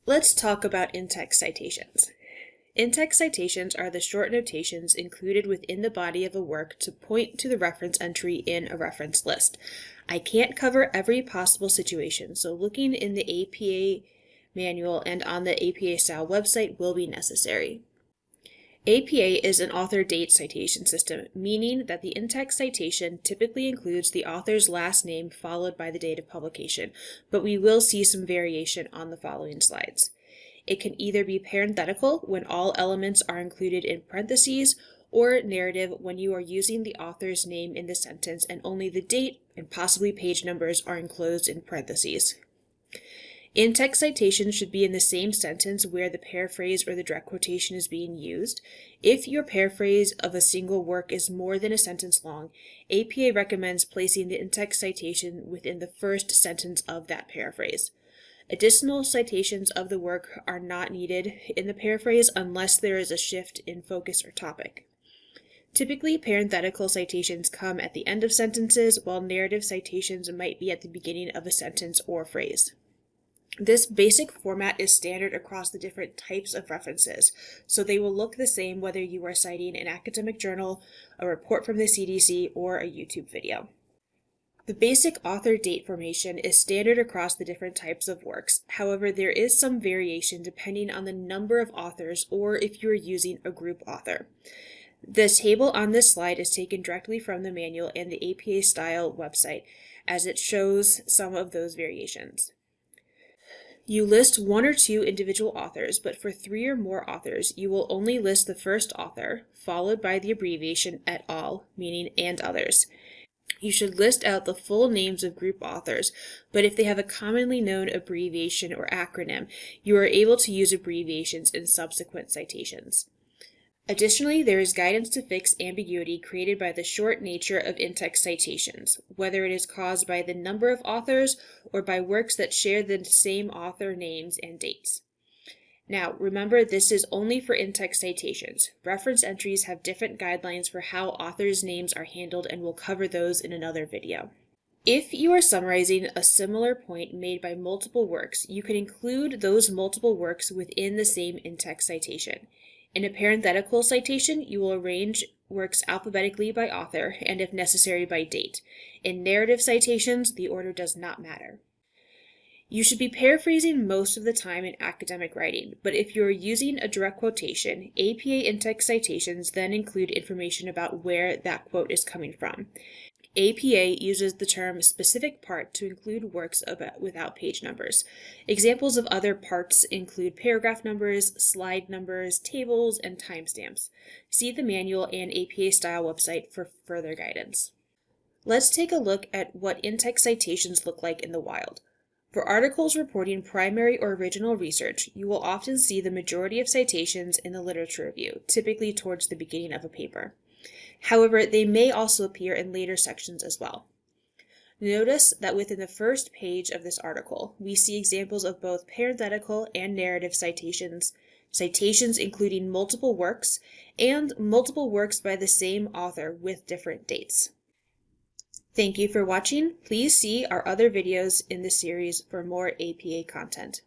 Let's talk about in-text citations. In-text citations are the short notations included within the body of a work to point to the reference entry in a reference list. I can't cover every possible situation, so looking in the APA manual and on the APA style website will be necessary. APA is an author date citation system, meaning that the in-text citation typically includes the author's last name followed by the date of publication, but we will see some variation on the following slides. It can either be parenthetical when all elements are included in parentheses, or narrative when you are using the author's name in the sentence and only the date and possibly page numbers are enclosed in parentheses. In-text citations should be in the same sentence where the paraphrase or the direct quotation is being used. If your paraphrase of a single work is more than a sentence long, APA recommends placing the in-text citation within the first sentence of that paraphrase. Additional citations of the work are not needed in the paraphrase unless there is a shift in focus or topic. Typically, parenthetical citations come at the end of sentences, while narrative citations might be at the beginning of a sentence or phrase. This basic format is standard across the different types of references, so they will look the same whether you are citing an academic journal, a report from the CDC, or a YouTube video. The basic author date formation is standard across the different types of works. However, there is some variation depending on the number of authors or if you are using a group author. The table on this slide is taken directly from the manual and the APA style website, as it shows some of those variations. You list one or two individual authors, but for 3 or more authors, you will only list the first author, followed by the abbreviation et al., meaning and others. You should list out the full names of group authors, but if they have a commonly known abbreviation or acronym, you are able to use abbreviations in subsequent citations. Additionally, there is guidance to fix ambiguity created by the short nature of in-text citations, whether it is caused by the number of authors or by works that share the same author names and dates. Now, remember, this is only for in-text citations. Reference entries have different guidelines for how authors' names are handled, and we'll cover those in another video. If you are summarizing a similar point made by multiple works, you can include those multiple works within the same in-text citation. In a parenthetical citation, you will arrange works alphabetically by author and, if necessary, by date. In narrative citations, the order does not matter. You should be paraphrasing most of the time in academic writing, but if you are using a direct quotation, APA in-text citations then include information about where that quote is coming from. APA uses the term specific part to include works without page numbers. Examples of other parts include paragraph numbers, slide numbers, tables, and timestamps. See the manual and APA style website for further guidance. Let's take a look at what in-text citations look like in the wild. For articles reporting primary or original research, you will often see the majority of citations in the literature review, typically towards the beginning of a paper. However, they may also appear in later sections as well. Notice that within the first page of this article, we see examples of both parenthetical and narrative citations, citations including multiple works, and multiple works by the same author with different dates. Thank you for watching. Please see our other videos in this series for more APA content.